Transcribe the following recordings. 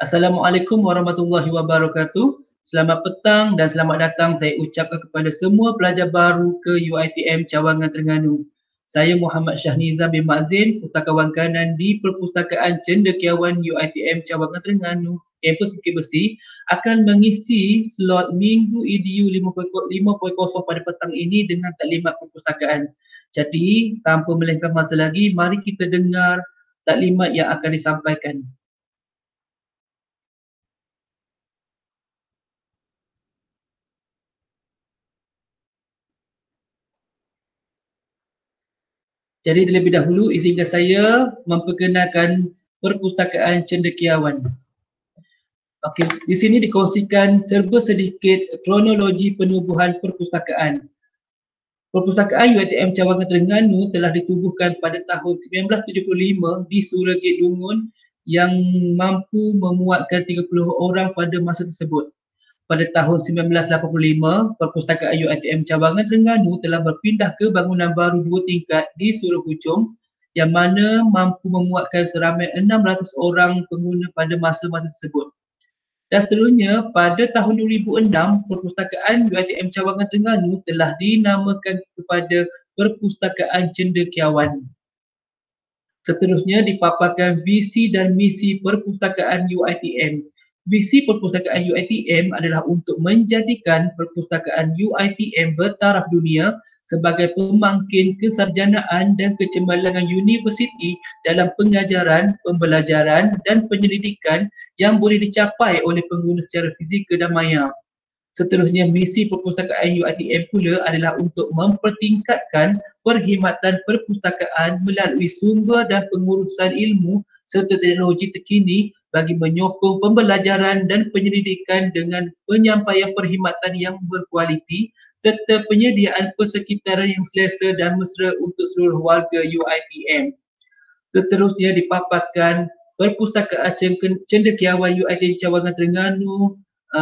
Assalamualaikum warahmatullahi wabarakatuh. Selamat petang dan selamat datang saya ucapkan kepada semua pelajar baru ke UiTM Cawangan Terengganu. Saya Muhammad Shahnizam bin Mazin, Pustakawan Kanan di Perpustakaan Cendekiawan UiTM Cawangan Terengganu, Kampus Bukit Besi, akan mengisi slot Minggu EDU 5.0 pada petang ini dengan taklimat perpustakaan. Jadi, tanpa melengahkan masa lagi, mari kita dengar taklimat yang akan disampaikan. Jadi terlebih dahulu izinkan saya memperkenalkan Perpustakaan Cendekiawan. Okey, di sini dikongsikan serba sedikit kronologi penubuhan perpustakaan. Perpustakaan UiTM Cawangan Terengganu telah ditubuhkan pada tahun 1975 di Suragate Dungun yang mampu memuatkan 30 orang pada masa tersebut. Pada tahun 1985, Perpustakaan UiTM Cawangan Terengganu telah berpindah ke bangunan baru 2 tingkat di Suruhujung yang mana mampu memuatkan seramai 600 orang pengguna pada masa-masa tersebut. Dan seterusnya, pada tahun 2006, Perpustakaan UiTM Cawangan Terengganu telah dinamakan kepada Perpustakaan Cendekiawan. Seterusnya dipaparkan visi dan misi Perpustakaan UiTM. Visi Perpustakaan UiTM adalah untuk menjadikan Perpustakaan UiTM bertaraf dunia sebagai pemangkin kesarjanaan dan kecemerlangan universiti dalam pengajaran, pembelajaran dan penyelidikan yang boleh dicapai oleh pengguna secara fizikal dan maya. Seterusnya, misi Perpustakaan UiTM pula adalah untuk mempertingkatkan perkhidmatan perpustakaan melalui sumber dan pengurusan ilmu serta teknologi terkini bagi menyokong pembelajaran dan penyelidikan dengan penyampaian perkhidmatan yang berkualiti serta penyediaan persekitaran yang selesa dan mesra untuk seluruh warga UiTM. Seterusnya dipaparkan Perpustakaan Cendekiawan UiTM Cawangan Terengganu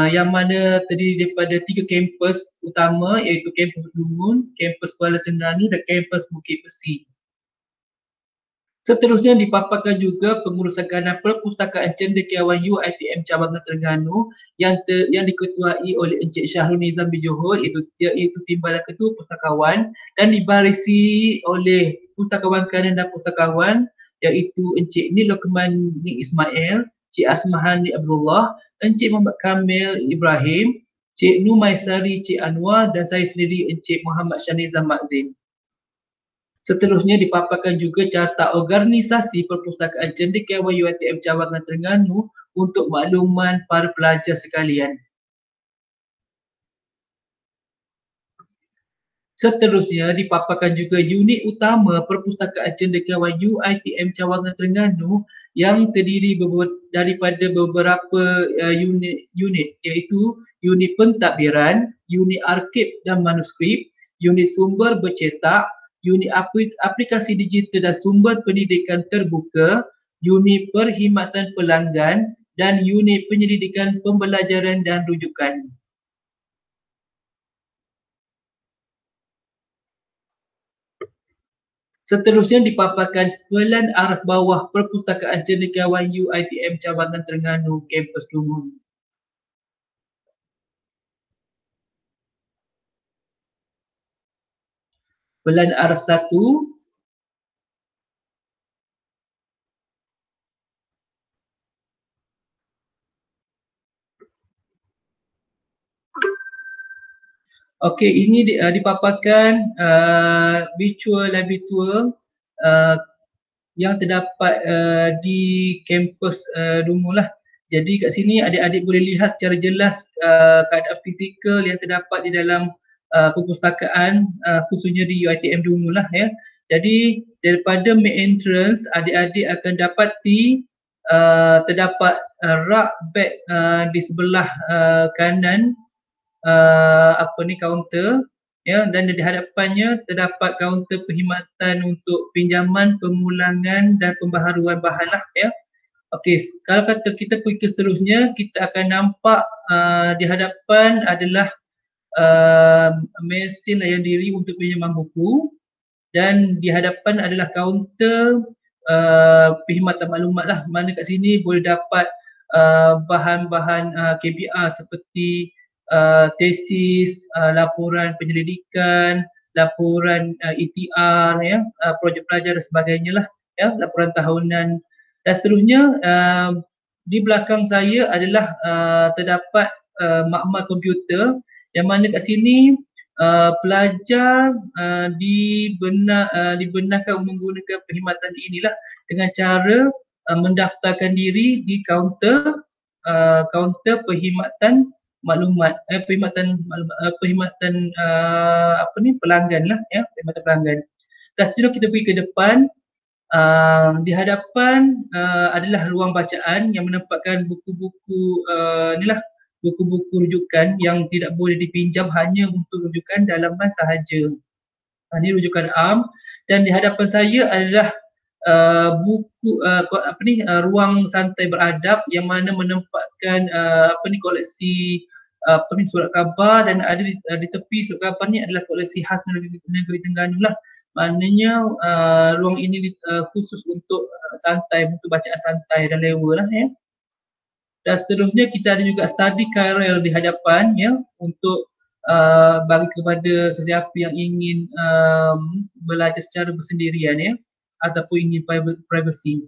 yang mana terdiri daripada 3 kampus utama iaitu kampus Dungun, kampus Kuala Terengganu dan kampus Bukit Besi. Seterusnya dipaparkan juga pengurusan kanan Perpustakaan Cendekiawan UiTM Cawangan Terengganu yang diketuai oleh Encik Syahrul Nizam bin Johor iaitu Timbalan Ketua Pustakawan dan dibarisi oleh Pustakawan Kanan dan Pustakawan iaitu Encik Ni Lokman Ni Ismail, Cik Asmahan Ni Abdullah, Encik Muhammad Kamil Ibrahim, Cik Numaisari Cik Anwar dan saya sendiri Encik Muhammad Shahnizam Mazin. Seterusnya dipaparkan juga carta organisasi Perpustakaan Cendekiawan UiTM Cawangan Terengganu untuk makluman para pelajar sekalian. Seterusnya dipaparkan juga unit utama Perpustakaan Cendekiawan UiTM Cawangan Terengganu yang terdiri daripada beberapa unit iaitu unit pentadbiran, unit arkib dan manuskrip, unit sumber bercetak, unit aplikasi digital dan sumber pendidikan terbuka, unit perkhidmatan pelanggan dan unit penyelidikan pembelajaran dan rujukan. Seterusnya dipaparkan pelan aras bawah Perpustakaan Cendekiawan UiTM Cawangan Terengganu, Kampus Dungun. Pelan aras 1, okey, ini dipaparkan virtual library tour yang terdapat di kampus Dungun lah. Jadi kat sini adik-adik boleh lihat secara jelas keadaan fizikal yang terdapat di dalam perpustakaan khususnya di UiTM Dungun lah ya. Jadi daripada main entrance adik-adik akan dapati terdapat rak beg di sebelah kanan kaunter ya, dan di hadapannya terdapat kaunter perkhidmatan untuk pinjaman, pemulangan dan pembaharuan bahan lah ya. Okey, kalau kata kita pergi ke seterusnya, kita akan nampak di hadapan adalah mesin layan diri untuk pinjaman buku dan di hadapan adalah kaunter perkhidmatan maklumat lah, mana kat sini boleh dapat bahan-bahan KBR seperti tesis, laporan penyelidikan, laporan ETR, ya, projek pelajar dan sebagainya lah, ya, laporan tahunan dan seterusnya. Di belakang saya adalah terdapat makmal komputer yang mana kat sini pelajar dibenarkan menggunakan perkhidmatan inilah dengan cara mendaftarkan diri di kaunter perkhidmatan maklumat, perkhidmatan pelanggan lah, ya, perkhidmatan pelanggan. Dan seterusnya kita pergi ke depan. Di hadapan adalah ruang bacaan yang menempatkan buku-buku inilah, buku-buku rujukan yang tidak boleh dipinjam, hanya untuk rujukan dalaman sahaja. Ini rujukan am. Dan di hadapan saya adalah buku ruang santai beradab yang mana menempatkan koleksi surat khabar, dan ada di tepi surat khabar ni adalah koleksi khas negeri Terengganu lah. Maknanya ruang ini khusus untuk santai, untuk bacaan santai dan lewa lah, ya. Dan seterusnya kita ada juga study carrel di hadapan, ya, untuk bagi kepada sesiapa yang ingin belajar secara bersendirian, ya, ataupun ingin privacy.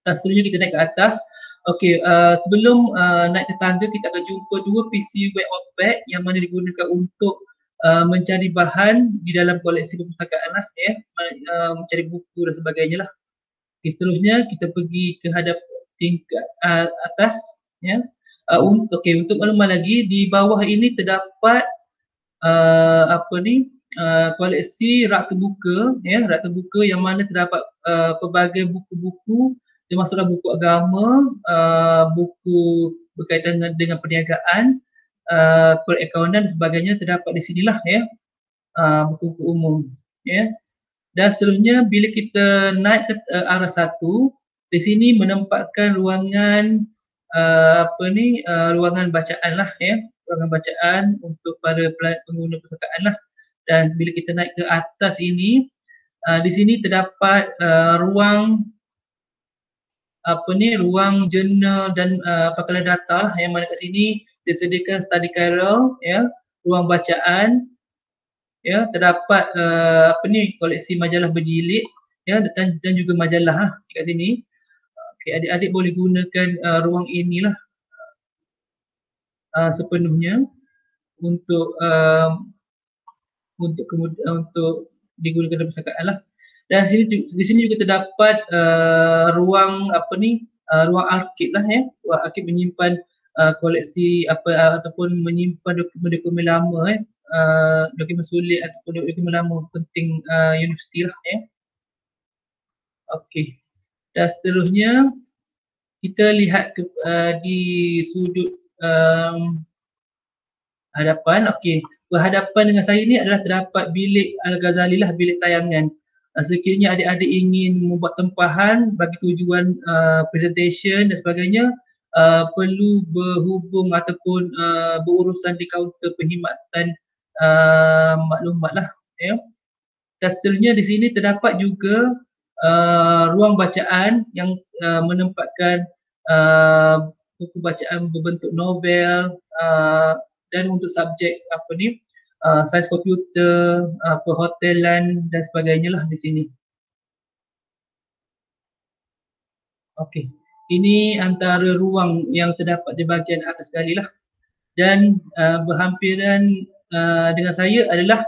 Dan seterusnya kita naik ke atas. Okey, sebelum naik ke tangga kita akan jumpa dua PC web Wattpad yang mana digunakan untuk mencari bahan di dalam koleksi perpustakaan lah, ya, mencari buku dan sebagainya lah. Okay, seterusnya kita pergi ke hadap tingkat atas, ya. Untuk makluman lagi, di bawah ini terdapat koleksi rak terbuka, ya, rak terbuka yang mana terdapat pelbagai buku-buku, termasuklah buku agama, buku berkaitan dengan perniagaan, perakaunan dan sebagainya terdapat di sinilah, ya, buku-buku umum, ya. Dan seterusnya bila kita naik ke arah satu, di sini menempatkan ruangan ruangan bacaan lah, ya, ruangan bacaan untuk para pengguna perpustakaan lah. Dan bila kita naik ke atas ini, di sini terdapat ruang ruang jurnal dan pakalan data lah, yang mana kat sini disediakan study carrel, ya, ruang bacaan, ya, terdapat koleksi majalah berjilid, ya, dan juga majalah lah kat sini. Okey, adik-adik boleh gunakan ruang inilah sepenuhnya untuk digunakan dalam perpustakaan lah. Dan di sini juga terdapat ruang ruang arkib lah, ya, ruang arkib menyimpan koleksi ataupun menyimpan dokumen-dokumen lama, ya, dokumen sulit ataupun dokumen lama penting universiti lah, ya. Okey. Dan seterusnya kita lihat di sudut hadapan. Okey, berhadapan dengan saya ni adalah terdapat bilik Al-Ghazali lah, bilik tayangan. Sekiranya adik-adik ingin membuat tempahan bagi tujuan presentation dan sebagainya, perlu berhubung ataupun berurusan di kaunter perkhidmatan maklumat lah, ya. Dan seterusnya di sini terdapat juga ruang bacaan yang menempatkan buku bacaan berbentuk novel dan untuk subjek sains komputer, perhotelan dan sebagainya lah di sini. Okey, ini antara ruang yang terdapat di bahagian atas sekali lah. Dan berhampiran dengan saya adalah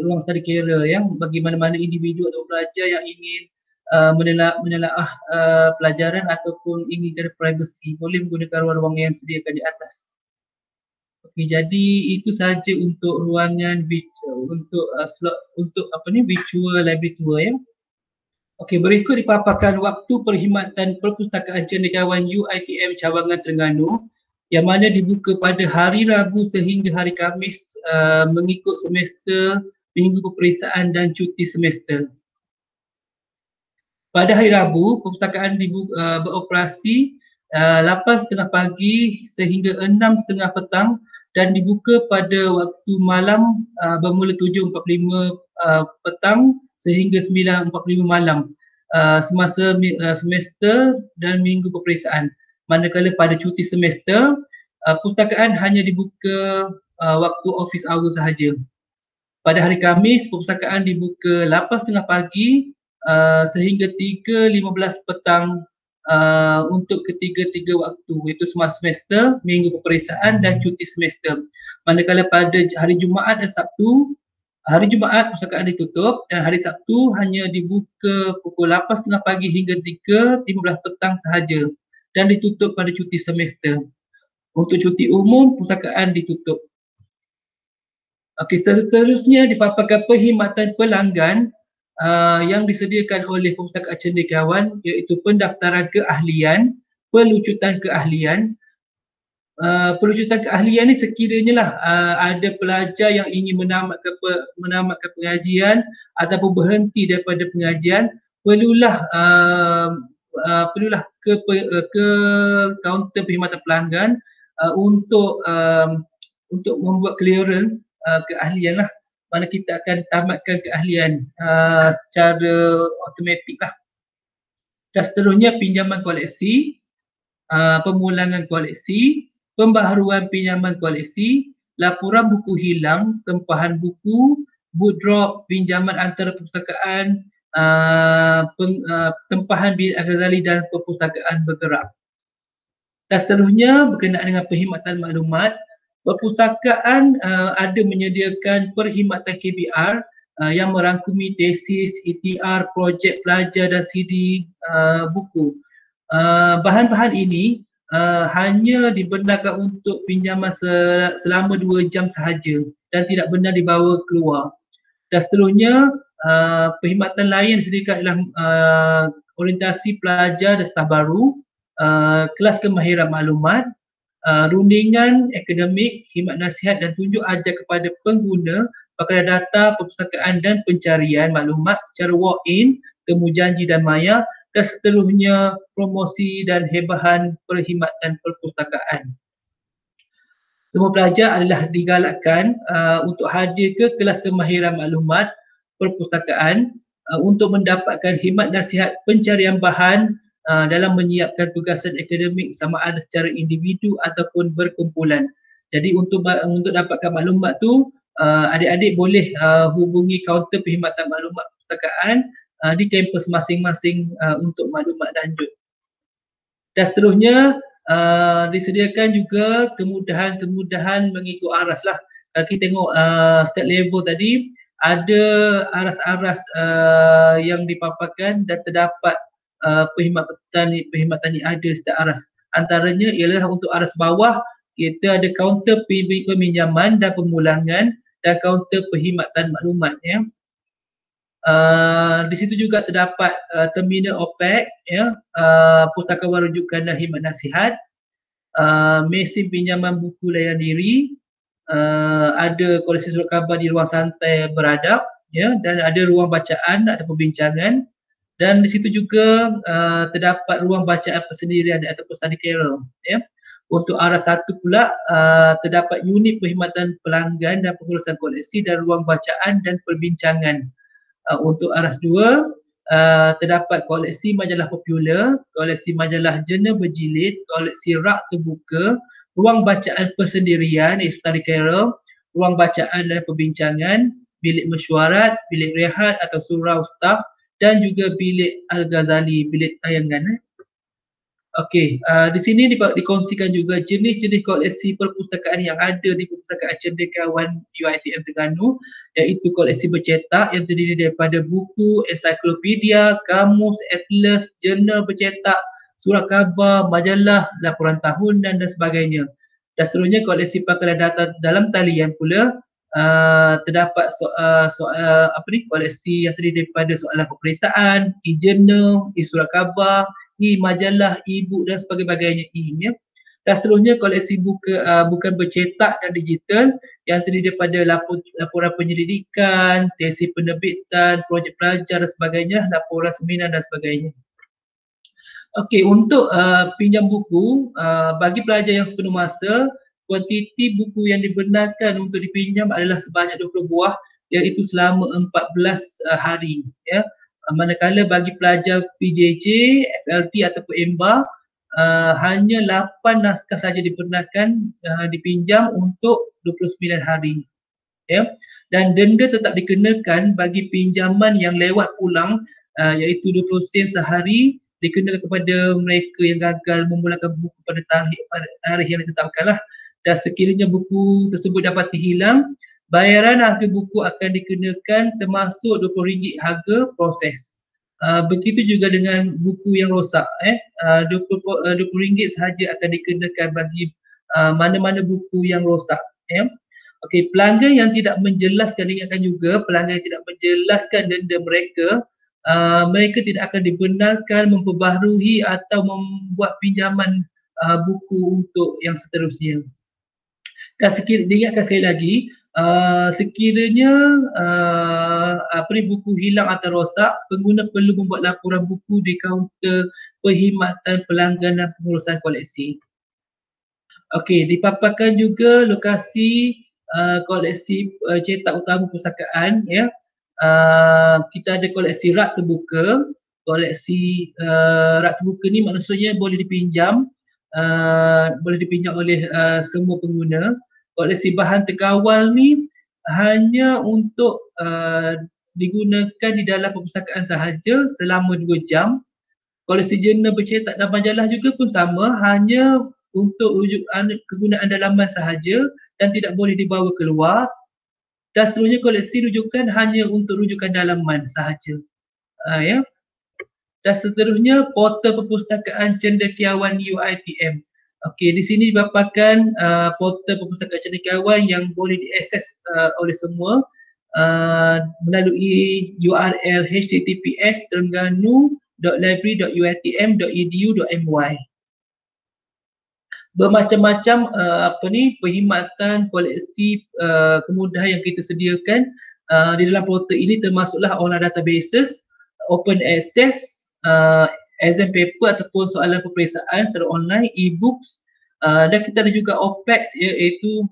ruang study carrel, ya, bagi mana-mana individu atau pelajar yang ingin menelaah pelajaran ataupun ingin ada privacy, boleh menggunakan ruang-ruang yang disediakan di atas. Okey, jadi itu sahaja untuk ruangan untuk virtual library tour, ya. Okey, berikut dipaparkan waktu perkhidmatan Perpustakaan Cendekiawan UiTM Cawangan Terengganu yang mana dibuka pada hari Rabu sehingga hari Khamis mengikut semester, minggu peperiksaan dan cuti semester. Pada hari Rabu, perpustakaan beroperasi 8.30 pagi sehingga 6.30 petang dan dibuka pada waktu malam bermula 7.45 petang sehingga 9.45 malam. semasa semester dan minggu peperiksaan. Manakala pada cuti semester, perpustakaan hanya dibuka waktu office hour sahaja. Pada hari Khamis, perpustakaan dibuka 8.30 pagi sehingga 3.15 petang untuk ketiga-tiga waktu, iaitu semasa semester, minggu peperiksaan dan cuti semester. Manakala pada hari Jumaat dan Sabtu, hari Jumaat perpustakaan ditutup dan hari Sabtu hanya dibuka pukul 8.30 pagi hingga 3.15 petang sahaja dan ditutup pada cuti semester. Untuk cuti umum, perpustakaan ditutup. Okey, seterusnya dipaparkan perkhidmatan pelanggan yang disediakan oleh Perpustakaan Cendekiawan, iaitu pendaftaran keahlian, pelucutan keahlian. Pelucutan keahlian ni sekiranya lah ada pelajar yang ingin menamatkan pengajian ataupun berhenti daripada pengajian, perlulah ke kaunter perkhidmatan pelanggan untuk membuat clearance keahlian lah. Mana kita akan tamatkan keahlian secara automatik lah. Dan seterusnya pinjaman koleksi, pemulangan koleksi, pembaharuan pinjaman koleksi, laporan buku hilang, tempahan buku, book drop, pinjaman antara perpustakaan, tempahan bil Al-Ghazali dan perpustakaan bergerak. Dan seterusnya berkenaan dengan perkhidmatan maklumat, perpustakaan ada menyediakan perkhidmatan KBR yang merangkumi tesis, ETR, projek pelajar dan CD buku. Bahan-bahan ini hanya dibenarkan untuk pinjaman selama 2 jam sahaja dan tidak benar dibawa keluar. Dan seterusnya, perkhidmatan lain disediakan adalah orientasi pelajar dan staf baru, kelas kemahiran maklumat, rundingan akademik, khidmat nasihat dan tunjuk ajar kepada pengguna pakaian data, perpustakaan dan pencarian maklumat secara walk-in, temu janji dan maya, dan seterusnya promosi dan hebahan perkhidmatan perpustakaan. Semua pelajar adalah digalakkan untuk hadir ke kelas kemahiran maklumat perpustakaan untuk mendapatkan khidmat nasihat pencarian bahan dalam menyiapkan tugasan akademik sama ada secara individu ataupun berkumpulan. Jadi untuk dapatkan maklumat tu, adik-adik boleh hubungi kaunter perkhidmatan maklumat perpustakaan di kampus masing-masing untuk maklumat lanjut. Dan seterusnya disediakan juga kemudahan-kemudahan mengikut aras lah. Kita tengok setiap level tadi ada aras-aras yang dipaparkan dan terdapat perkhidmatan yang ada setiap aras. Antaranya ialah untuk aras bawah, kita ada kaunter peminjaman dan pemulangan dan kaunter perkhidmatan maklumat ya. Di situ juga terdapat terminal OPEC ya, pustakawan rujukan dan khidmat nasihat, mesin pinjaman buku layan diri, ada koleksi surat khabar di ruang santai beradab ya, dan ada ruang bacaan, ada perbincangan, dan di situ juga terdapat ruang bacaan persendirian ataupun study carer ya. Untuk arah satu pula terdapat unit perkhidmatan pelanggan dan pengurusan koleksi dan ruang bacaan dan perbincangan. Untuk aras 2 terdapat koleksi majalah popular, koleksi majalah jurnal berjilid, koleksi rak terbuka, ruang bacaan persendirian, study carer, ruang bacaan dan perbincangan, bilik mesyuarat, bilik rehat atau surau staf dan juga bilik Al-Ghazali, bilik tayangan. Okey, di sini dikongsikan juga jenis-jenis koleksi perpustakaan yang ada di Perpustakaan Cendekiawan UiTM Terengganu, iaitu koleksi bercetak yang terdiri daripada buku, ensiklopedia, kamus, atlas, jurnal bercetak, surat khabar, majalah, laporan tahunan dan sebagainya. Dan seterusnya koleksi pangkalan data dalam talian pula terdapat koleksi yang terdiri daripada soalan peperiksaan, e-jurnal, e-surat khabar, majalah, e-book dan sebagainya ya. Dan seterusnya koleksi bukan bercetak dan digital yang terdiri daripada laporan penyelidikan, tesis penerbitan, projek pelajar dan sebagainya, laporan seminar dan sebagainya. Okey, untuk pinjam buku bagi pelajar yang sepenuh masa, kuantiti buku yang dibenarkan untuk dipinjam adalah sebanyak 20 buah, iaitu selama 14 hari ya. Manakala bagi pelajar PJJ, FLT ataupun EMBA, hanya 8 naskah saja dibenarkan dipinjam untuk 29 hari. Ya. Dan denda tetap dikenakan bagi pinjaman yang lewat pulang, iaitu 20 sen sehari, dikenakan kepada mereka yang gagal memulakan buku pada tarikh yang ditetapkanlah. Dan sekiranya buku tersebut dapat hilang, bayaran harga buku akan dikenakan termasuk RM20 harga proses. Begitu juga dengan buku yang rosak, RM20 sahaja akan dikenakan bagi mana-mana buku yang rosak. Okey, pelanggan yang tidak menjelaskan, ingatkan juga pelanggan yang tidak menjelaskan denda mereka, mereka tidak akan dibenarkan memperbaharui atau membuat pinjaman buku untuk yang seterusnya. Dan diingatkan sekali lagi, sekiranya buku hilang atau rosak, pengguna perlu membuat laporan buku di kaunter perkhidmatan pelanggan dan pengurusan koleksi. Okey, dipaparkan juga lokasi koleksi cetak utama perpustakaan, ya. Kita ada koleksi rak terbuka. Koleksi rak terbuka ni maksudnya boleh dipinjam oleh semua pengguna. Koleksi bahan terkawal ni hanya untuk digunakan di dalam perpustakaan sahaja selama 2 jam. Koleksi jurnal bercetak dan majalah juga pun sama, hanya untuk kegunaan dalaman sahaja dan tidak boleh dibawa keluar. Dan seterusnya koleksi rujukan hanya untuk rujukan dalaman sahaja. Ya. Dan seterusnya portal perpustakaan cendekiawan UiTM. Okey, di sini dipaparkan portal perpustakaan cendekiawan yang boleh diakses oleh semua melalui URL https://terengganu.library.uitm.edu.my. Bermacam-macam perkhidmatan koleksi kemudahan yang kita sediakan di dalam portal ini, termasuklah online databases, open access, exam paper ataupun soalan peperiksaan secara online, e-books, dan kita ada juga OPEX, iaitu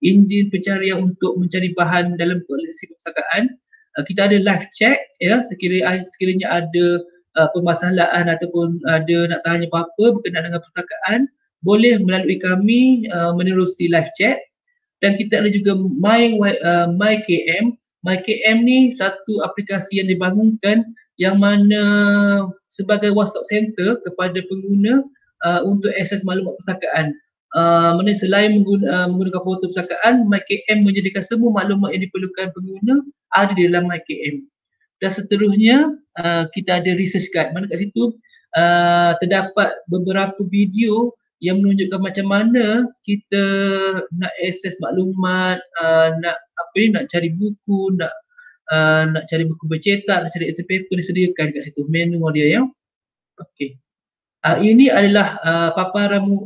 enjin pencarian untuk mencari bahan dalam koleksi perpustakaan. Kita ada live chat, ya, sekiranya ada permasalahan ataupun ada nak tanya apa-apa berkenaan dengan perpustakaan, boleh melalui kami menerusi live chat. Dan kita ada juga MyKM. MyKM ni satu aplikasi yang dibangunkan yang mana sebagai one-stop center kepada pengguna untuk akses maklumat perpustakaan. Mana selain menggunakan portal perpustakaan, MyKM menyediakan semua maklumat yang diperlukan pengguna ada di dalam MyKM. Dan seterusnya kita ada research guide, mana kat situ terdapat beberapa video yang menunjukkan macam mana kita nak akses maklumat, nak cari buku, nak cari buku bercetak, nak cari exam paper, disediakan kat situ manual dia, ya. Okey. Ini adalah paparan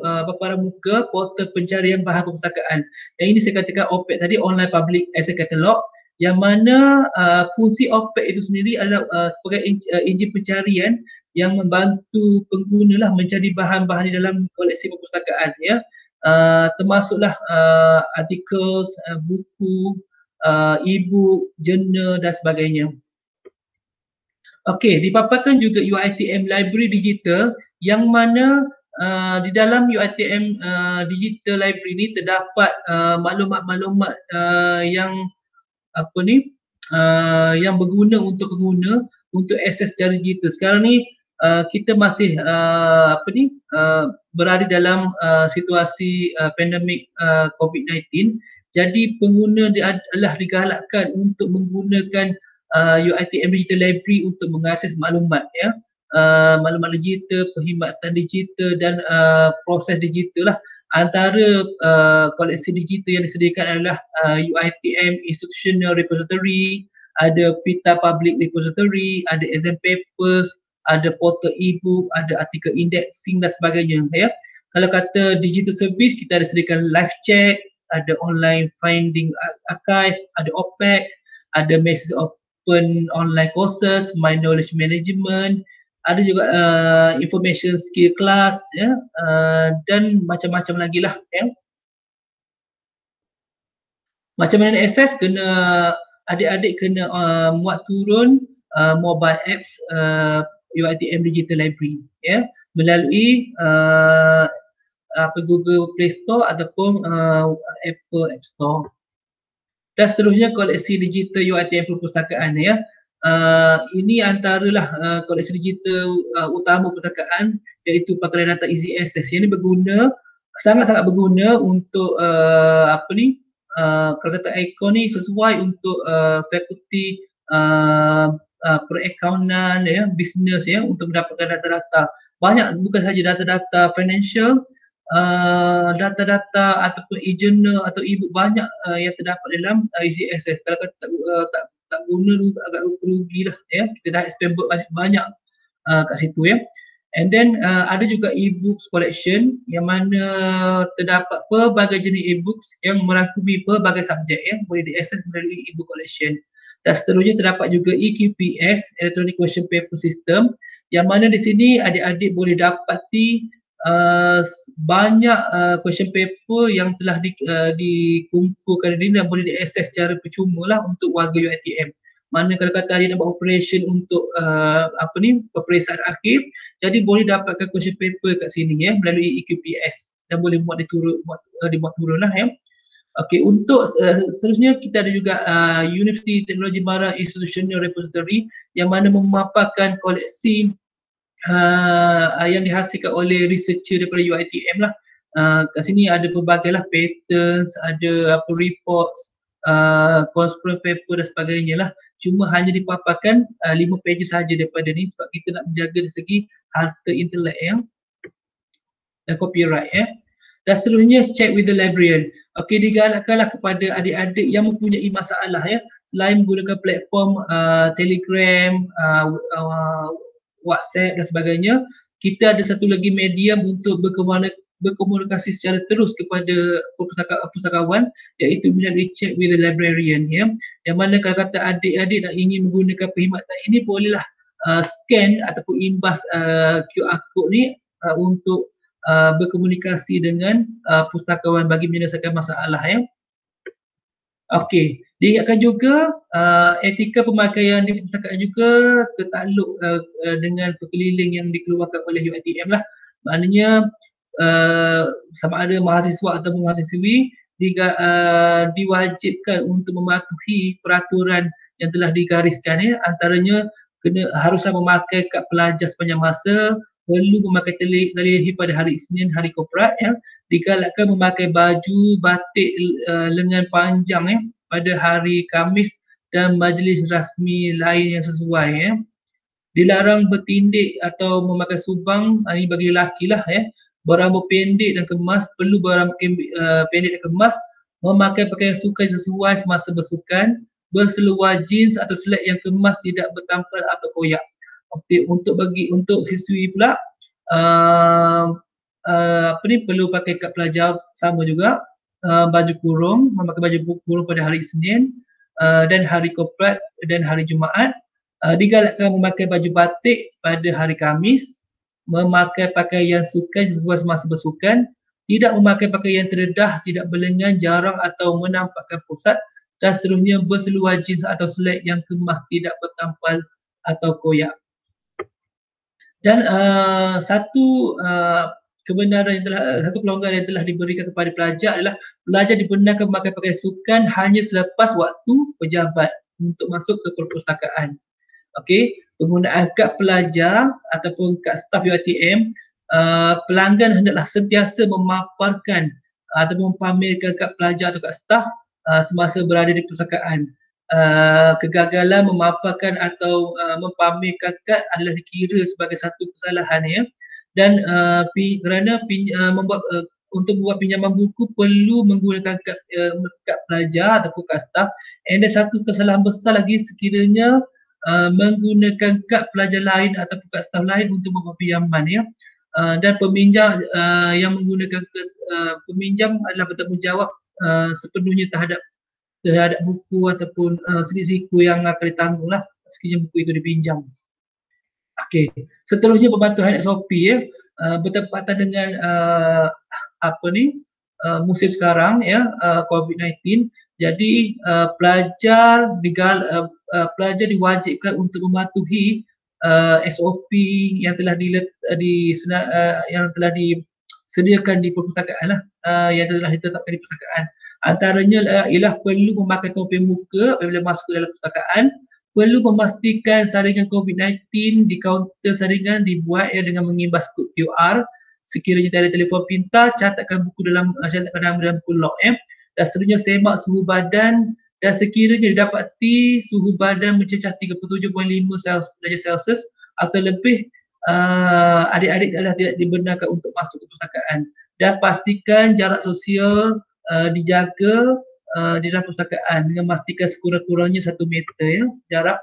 muka portal pencarian bahan perpustakaan. Yang ini saya katakan OPEC tadi, Online Public Access Catalog, yang mana fungsi OPEC itu sendiri adalah sebagai enjin pencarian yang membantu pengguna lah mencari bahan-bahan di dalam koleksi perpustakaan, ya. Termasuklah artikel, buku, e-book, jurnal dan sebagainya. Okey, dipaparkan juga UiTM Library Digital, yang mana di dalam UiTM Digital Library ni terdapat maklumat-maklumat yang yang berguna untuk pengguna untuk akses secara digital. Sekarang ni kita masih berada dalam situasi pandemik COVID-19. Jadi pengguna adalah digalakkan untuk menggunakan UiTM Digital Library untuk mengakses maklumat, ya. Maklumat digital, perkhidmatan digital dan proses digital lah. Antara koleksi digital yang disediakan adalah UiTM Institutional Repository, ada PITA Public Repository, ada exam papers, ada portal e-book, ada artikel indexing dan sebagainya, ya. Kalau kata digital service, kita ada sediakan live chat, ada online finding archive, ada OPEC, ada message open online courses, my knowledge management, ada juga information skill class, ya, dan macam-macam lagi lah, ya. Macam mana akses, kena adik-adik kena muat turun mobile apps UiTM Digital Library, ya, melalui Google Play Store ataupun Apple App Store. Dan seterusnya koleksi digital UiTM perpustakaan, ya. Ini antaralah koleksi digital utama perpustakaan, iaitu pakaian data easy access. Yang ini berguna, sangat-sangat berguna untuk kalau kata Icon ni sesuai untuk fakulti perakaunan, ya, bisnes, ya, untuk mendapatkan data-data. Banyak, bukan saja data-data financial, data-data ataupun e-journal atau e-book banyak yang terdapat dalam easy access. Kalau kata tak guna agak rugi lah, ya. Kita dah spend banyak kat situ, ya. And then ada juga e-books collection yang mana terdapat pelbagai jenis e-books yang merangkumi pelbagai subjek, ya, boleh diakses melalui e-book collection. Dan seterusnya terdapat juga EQPS, Electronic Question Paper System, yang mana di sini adik-adik boleh dapati banyak question paper yang telah dikumpulkan ini dan boleh diakses secara percuma lah untuk warga UiTM. Mana kalau kata adik nak buat operation untuk peperiksaan akhir, jadi boleh dapatkan question paper kat sini, ya, melalui EQPS, dan boleh dibuat turun lah, ya. Okey, untuk seterusnya kita ada juga University Teknologi Barat Institutional Repository yang mana memaparkan koleksi yang dihasilkan oleh researcher daripada UiTM lah. Kat sini ada pelbagai lah patents, ada reports, conference paper dan sebagainya lah. Cuma hanya dipaparkan 5 pages saja daripada ni sebab kita nak menjaga dari segi harta intelek, ya, dan copyright, ya. Dan seterusnya check with the librarian. Okey, digalakkanlah kepada adik-adik yang mempunyai masalah, ya, selain menggunakan platform Telegram, WhatsApp dan sebagainya, kita ada satu lagi medium untuk berkomunikasi secara terus kepada pustakawan, iaitu melalui check with the librarian, ya. Yang mana kalau kata adik-adik nak ingin menggunakan perkhidmatan ini, bolehlah scan ataupun imbas QR code ni untuk berkomunikasi dengan pustakawan bagi menyelesaikan masalah, ya. Okey, diingatkan juga etika pemakaian di perpustakaan juga tertakluk dengan perkeliling yang dikeluarkan oleh UiTM lah. Maknanya sama ada mahasiswa atau mahasiswi diwajibkan untuk mematuhi peraturan yang telah digariskan, ya. Antaranya haruslah memakai kad pelajar sepanjang masa, perlu memakai talihi pada hari Isnin, hari korporat, ya. Digalakkan memakai baju batik lengan panjang, ya, pada hari Khamis dan majlis rasmi lain yang sesuai, ya. Dilarang bertindik atau memakai subang, ini bagi lelaki lah, ya. Berambut pendek dan kemas, perlu berambut pendek dan kemas, memakai pakaian sukan sesuai semasa bersukan, berseluar jeans atau selek yang kemas, tidak bertampal atau koyak. Okay, untuk siswi pula perlu pakai kad pelajar sama juga, baju kurung, memakai baju kurung pada hari Isnin dan hari korporat dan hari Jumaat. Digalakkan memakai baju batik pada hari Khamis, memakai pakaian sukan sesuai semasa bersukan, tidak memakai pakaian terdedah, tidak berlengan, jarang atau menampakkan pusat, dan seterusnya berseluar jeans atau selek yang kemas, tidak bertampal atau koyak. Dan satu pelonggaran yang telah diberikan kepada pelajar adalah pelajar dibenarkan memakai pakaian sukan hanya selepas waktu pejabat untuk masuk ke perpustakaan. Okey, penggunaan kad pelajar ataupun kad staf UiTM, pelanggan hendaklah sentiasa memaparkan ataupun mempamerkan kad pelajar atau kad staf semasa berada di perpustakaan. Kegagalan memaparkan atau mempamerkan kad adalah dikira sebagai satu kesalahan, ya. Dan kerana untuk membuat pinjaman buku perlu menggunakan kad pelajar ataupun kad staf. And satu kesalahan besar lagi sekiranya menggunakan kad pelajar lain ataupun kad staf lain untuk membuat pinjaman, ya. Dan peminjam yang menggunakan peminjam adalah bertanggungjawab sepenuhnya terhadap buku ataupun risiko yang akan ditanggung lah sekiranya buku itu dipinjam. Okey, seterusnya pematuhan SOP, ya, bertepatan dengan musim sekarang, ya, COVID-19. Jadi pelajar diwajibkan untuk mematuhi SOP yang telah disediakan di perpustakaan lah, yang telah ditetapkan di perpustakaan. Antaranya ialah perlu memakai topi muka apabila masuk ke dalam perpustakaan, perlu memastikan saringan COVID-19 di kaunter saringan dibuat dengan mengimbas kod QR. Sekiranya tiada telefon pintar, catatkan dalam buku log dan seterusnya semak suhu badan, dan sekiranya didapati suhu badan mencecah 37.5 darjah Celsius atau lebih, adik-adik adalah tidak dibenarkan untuk masuk ke perpustakaan. Dan pastikan jarak sosial dijaga di dalam perpustakaan dengan memastikan sekurang-kurangnya 1 meter ya, jarak.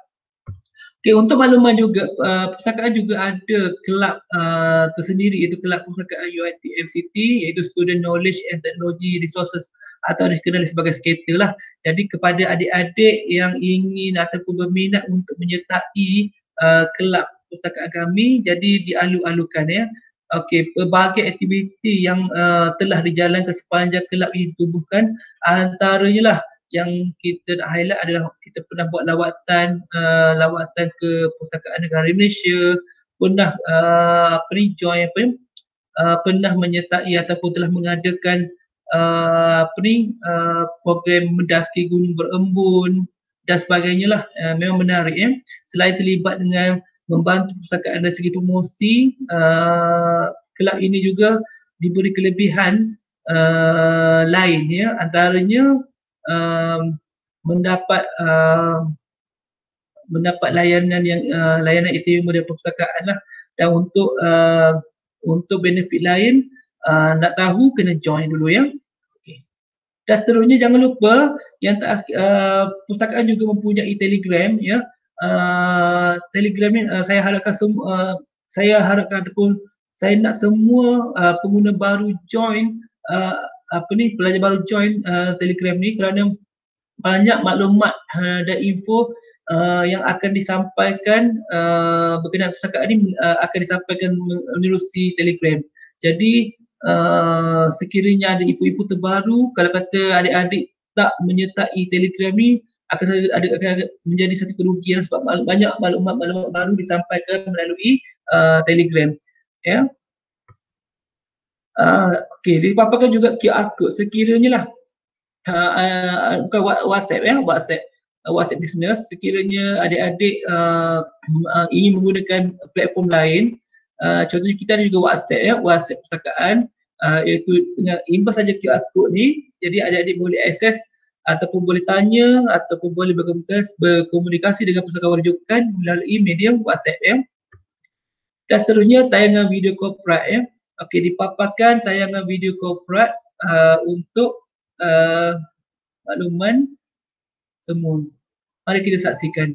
Okey, untuk makluman juga, perpustakaan juga ada kelab tersendiri, iaitu Kelab Perpustakaan UiT FCT, iaitu Student Knowledge and Technology Resources atau dikenali sebagai SKATE lah. Jadi kepada adik-adik yang ingin ataupun berminat untuk menyertai kelab perpustakaan kami, jadi dialu-alukan ya. Okey, pelbagai aktiviti yang telah dijalankan sepanjang kelab ini ditubuhkan, antaranya lah yang kita nak highlight adalah kita pernah buat lawatan ke Perpustakaan Negara Malaysia, pernah pernah menyertai ataupun telah mengadakan program mendaki Gunung Berembun dan sebagainya lah. Memang menarik ya. Selain terlibat dengan membantu perpustakaan dari segi promosi, kelab ini juga diberi kelebihan lain ya, antaranya mendapat layanan istimewa dari perpustakaan lah. Dan untuk benefit lain, nak tahu kena join dulu ya. Okay. Dan seterusnya jangan lupa yang perpustakaan juga mempunyai Telegram ya. Telegram ni saya harapkan ataupun saya nak semua pengguna baru join pelajar baru join Telegram ni, kerana banyak maklumat dan info yang akan disampaikan berkenaan perpustakaan ini akan disampaikan menerusi Telegram. Jadi sekiranya ada info-info terbaru, kalau kata adik-adik tak menyertai Telegram ni, akan menjadi satu kerugian sebab banyak maklumat-maklumat baru disampaikan melalui Telegram. Ya. Okey, dipaparkan juga QR code sekiranya lah bukan WhatsApp ya, WhatsApp business. Sekiranya adik-adik ingin menggunakan platform lain, contohnya kita ada juga WhatsApp ya, WhatsApp perpustakaan, iaitu dengan imbas saja QR code ni, jadi adik-adik boleh akses ataupun boleh tanya ataupun boleh berkomunikasi dengan pustakawan rujukan melalui medium WhatsApp ya. Dan seterusnya tayangan video korporat ya. Okey, dipaparkan tayangan video korporat untuk makluman semua. Mari kita saksikan.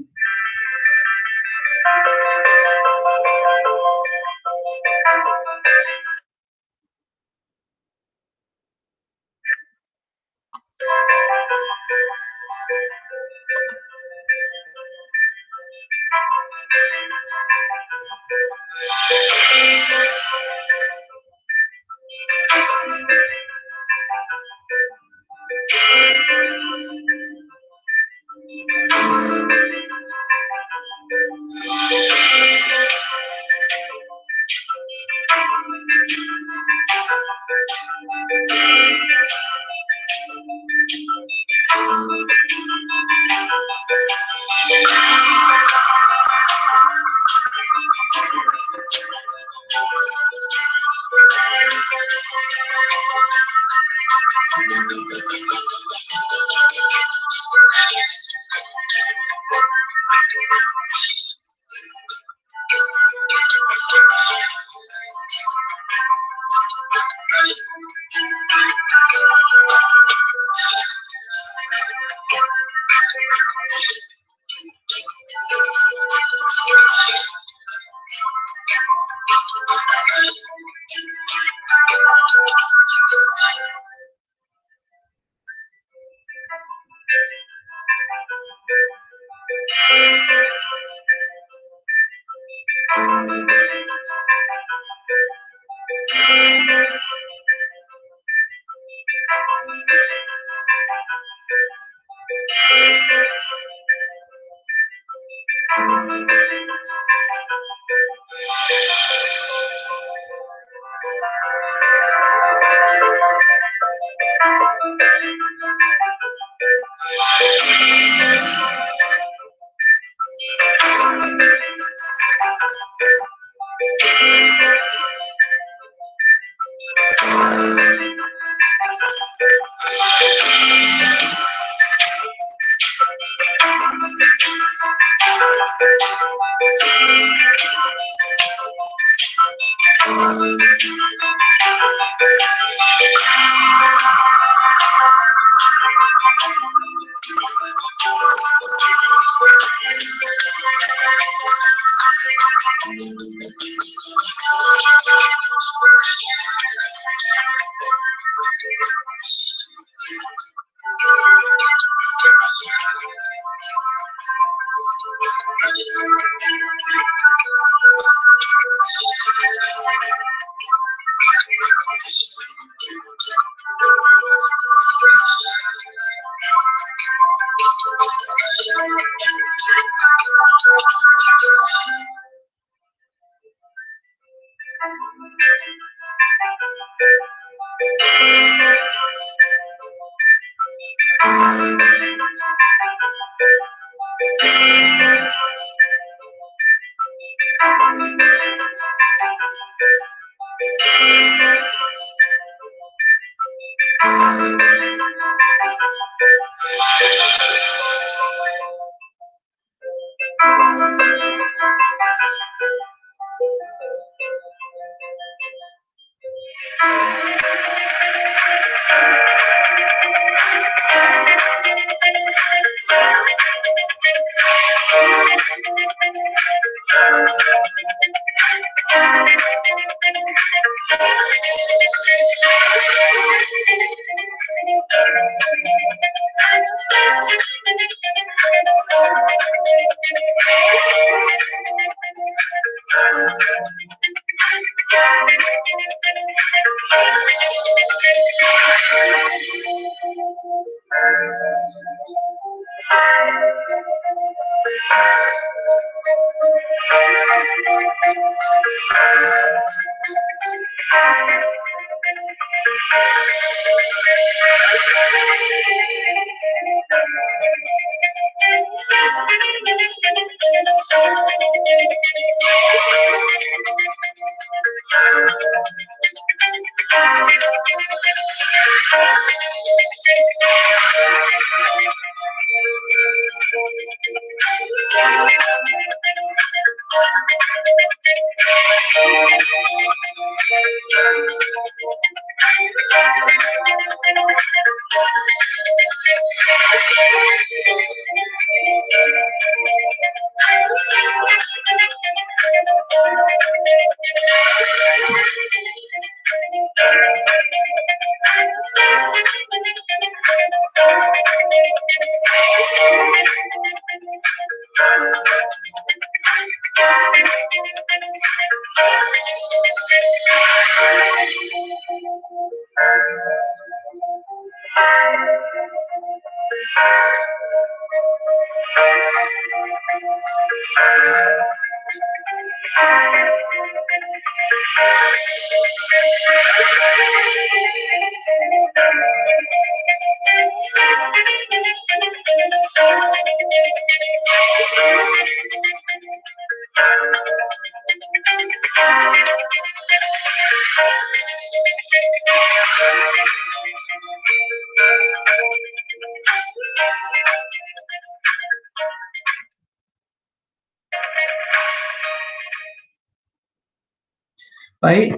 Baik,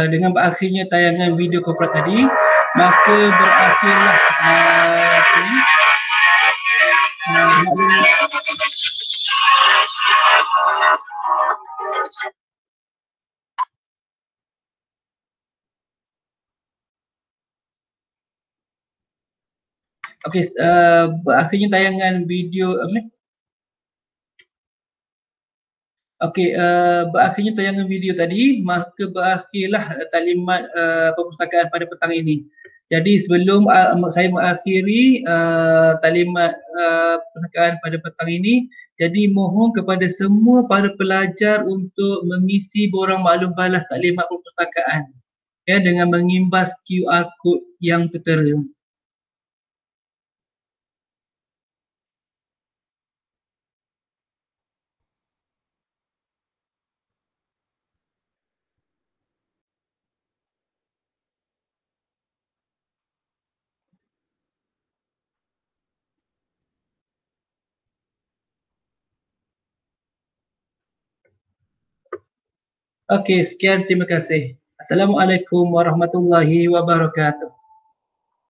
dengan berakhirnya tayangan video korporat tadi, maka berakhirlah maklumat. Okey, berakhirnya tayangan video apa ni? Okey, berakhirnya tayangan video tadi, maka berakhirlah taklimat perpustakaan pada petang ini. Jadi sebelum saya mengakhiri taklimat perpustakaan pada petang ini, jadi mohon kepada semua para pelajar untuk mengisi borang maklum balas taklimat perpustakaan ya, dengan mengimbas QR code yang tertera. Okey, sekian, terima kasih. Assalamualaikum warahmatullahi wabarakatuh.